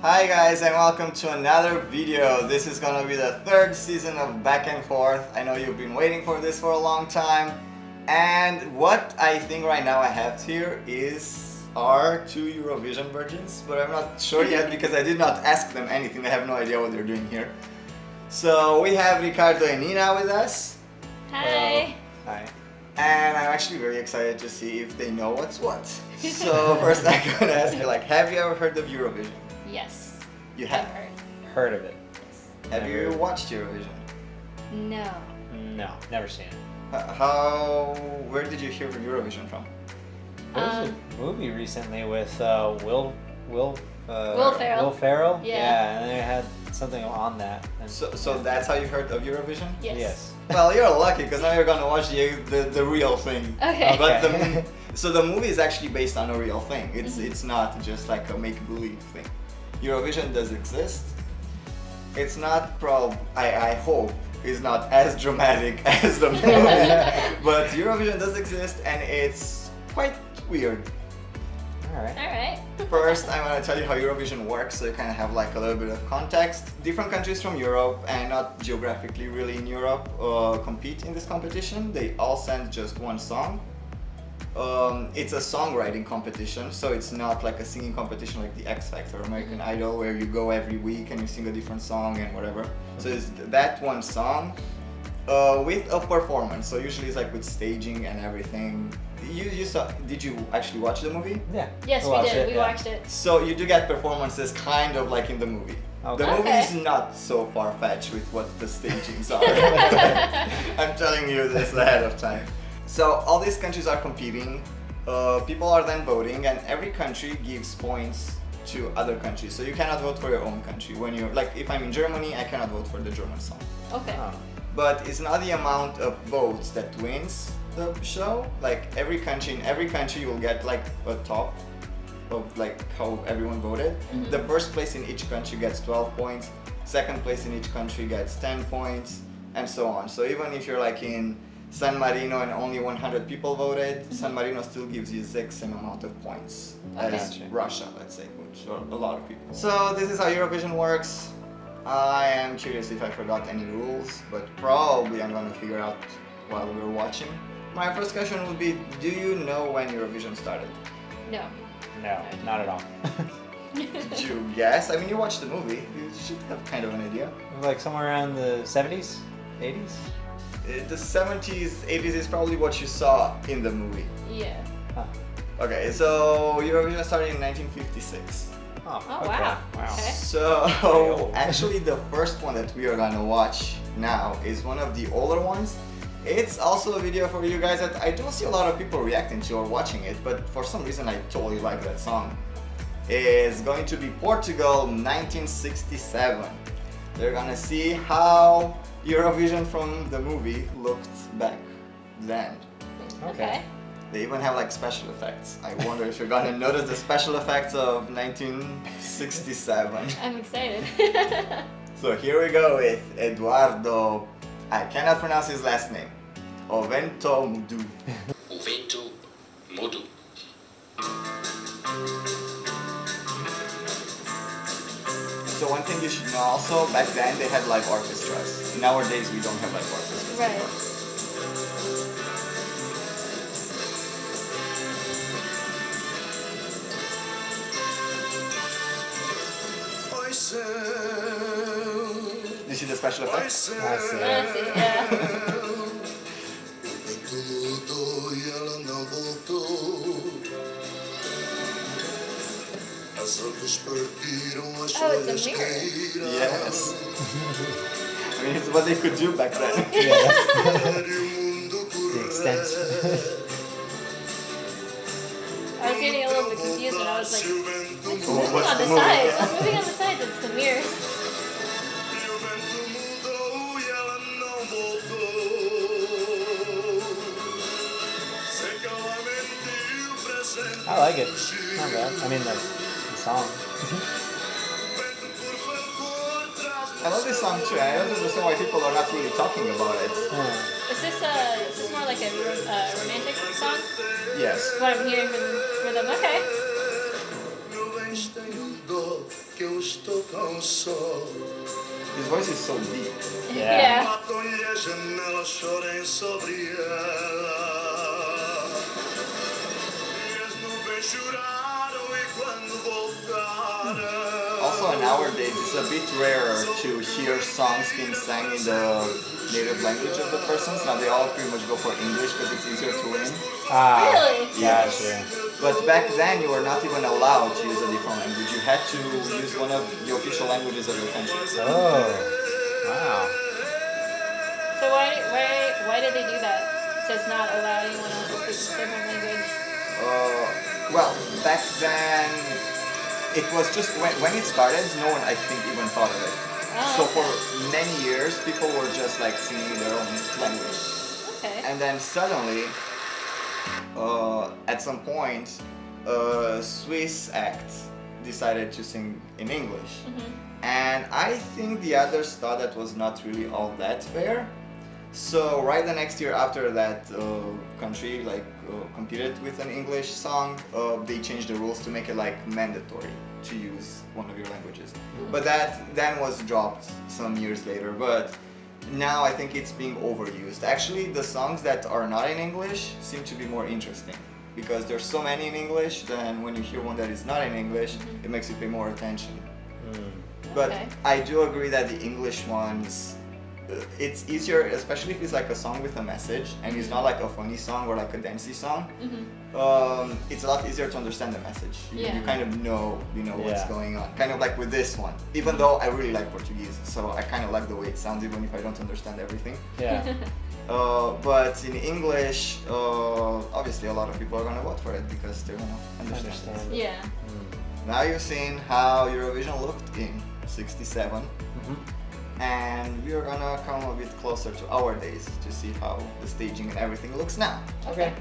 Hi guys and welcome to another video. This is gonna be the third season of Back and Forth. I know you've been waiting for this for a long time. And what I think right now I have here is our two Eurovision virgins, but I'm not sure yet because I did not ask them anything. I have no idea what they're doing here. So we have Ricardo and Nina with us. Hi. Hi. And I'm actually very excited to see if they know what's what. So first I'm gonna ask you, have you ever heard of Eurovision? Yes. You have? I've Heard of it? Yes. Have you watched Eurovision? No. No, never seen it. Where did you hear of Eurovision from? There was a movie recently with Will Ferrell. Will Ferrell? Yeah. And they had something on that. And, So that's how you heard of Eurovision? Yes. Well, you're lucky because now you're gonna watch the real thing. Okay. But the movie is actually based on a real thing. It's not just like a make-believe thing. Eurovision does exist. It's not I hope is not as dramatic as the movie, but Eurovision does exist and it's quite weird. Alright. Alright. First, I'm gonna tell you how Eurovision works, so you kind of have like a little bit of context. Different countries from Europe, and not geographically really in Europe, compete in this competition. They all send just one song. It's a songwriting competition, so it's not like a singing competition like the X Factor or American Idol, where you go every week and you sing a different song and whatever. So it's that one song with a performance. So usually it's like with staging and everything. You saw? Did you actually watch the movie? Yeah. Yes, we did. We watched it. So you do get performances kind of like in the movie. Okay. The movie is not so far-fetched with what the stagings are. I'm telling you this ahead of time. So all these countries are competing. People are then voting, and every country gives points to other countries. So you cannot vote for your own country. When you're like, if I'm in Germany, I cannot vote for the German song. Okay. Oh. But it's not the amount of votes that wins the show. Like in every country you will get like a top of like how everyone voted. The first place in each country gets 12 points, second place in each country gets 10 points, and so on. So even if you're like in San Marino and only 100 people voted, San Marino still gives you the same amount of points as Okay. Russia, let's say, which are a lot of people. So this is how Eurovision works. I am curious if I forgot any rules, but probably I'm gonna figure out while we're watching. My first question would be, do you know when Eurovision started? No. No, not at all. Did you guess? I mean, you watched the movie. You should have kind of an idea. Like somewhere around the 70s? 80s? The 70s, 80s is probably what you saw in the movie. Yeah. Huh. Okay, so Eurovision started in 1956. Oh, Oh, okay. wow. Wow. Okay. So actually the first one that we are gonna watch now is one of the older ones. It's also a video for you guys that I don't see a lot of people reacting to or watching it, but for some reason I totally like that song. It's going to be Portugal 1967. They're gonna see how Eurovision from the movie looked back then. Okay. They even have like special effects. I wonder if you're gonna notice the special effects of 1967. I'm excited. So here we go with Eduardo. I cannot pronounce his last name. Vento, Mudou. Vento, Mudou. So one thing you should know also, back then they had live orchestras. Nowadays we don't have live orchestras. Right. anymore. Do you see the special effects? I see. That's it, yeah. Oh, it's a mirror. Yes. I mean, it's what they could do back then. Yeah, that's the extent. I was getting a little bit confused when I was like, what's moving what's on the the movie? sides? What's moving on the sides? It's the mirrors. I like it. Not bad. I mean, the song. I love this song too. I don't understand why people are not really talking about it. Yeah. Is this more like a romantic song? Yes. What I'm hearing from them. Okay. estou tão só. His voice is so deep. Yeah. Batam-lhe a janela, chorem sobre ela. E as nuvens choraram e quando voltaram. Also, nowadays, it's a bit rarer to hear songs being sang in the native language of the persons. Now they all pretty much go for English because it's easier to win. Ah, Really? Yes. gotcha. But back then, you were not even allowed to use a different language. You had to use one of the official languages of your country. Oh, wow. So why did they do that? To not allow anyone else to speak a different language? Well, back then, it was just when it started, no one I think even thought of it. Oh, So okay. for many years, people were just like singing their own language. Okay. And then suddenly, at some point, a Swiss act decided to sing in English. And I think the others thought that was not really all that fair. So right the next year after that country competed with an English song, they changed the rules to make it like mandatory to use one of your languages. But that then was dropped some years later. But now I think it's being overused. Actually, the songs that are not in English seem to be more interesting because there's so many in English. Then when you hear one that is not in English, it makes you pay more attention. But Okay. I do agree that the English ones, it's easier, especially if it's like a song with a message and it's not like a funny song or like a dancey song. It's a lot easier to understand the message. Yeah. You kind of know, what's Yeah. going on. Kind of like with this one. Even though I really like Portuguese, so I kind of like the way it sounds, even if I don't understand everything. Yeah. But in English, obviously a lot of people are gonna vote for it because they're gonna understand. Understand. Yeah. Now you've seen how Eurovision looked in '67. And we are gonna come a bit closer to our days to see how the staging and everything looks now. Okay.